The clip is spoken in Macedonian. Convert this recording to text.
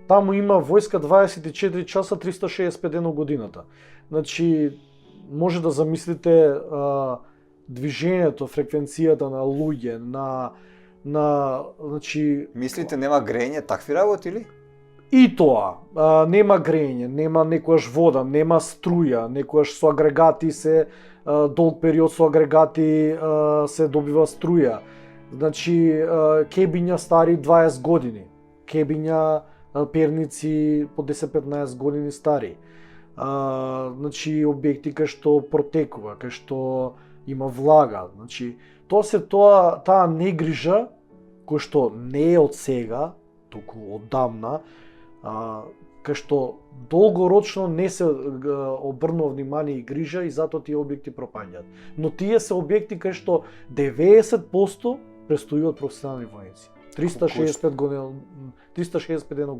Таму има војска 24 часа 365 дена годината. Значи може да замислите движењето, фреквенцијата на луѓе, значи Мислите нема грење, такви работи или? и тоа, нема грење, нема некојаш вода, нема струја, некојаш со агрегати се долг период со агрегати се добива струја. Значи кебиња стари 20 години, кебиња перници по 10-15 години стари. Значи објекти кај што протекува, кај што има влага. Значи таа негрижа кој што не е од сега, туку оддамна, кај што долгорочно не се обрнува внимание и грижа и затоа тие објекти пропаѓаат. Но тие се објекти кај што 90% престојуваат професионални војници. 365 дена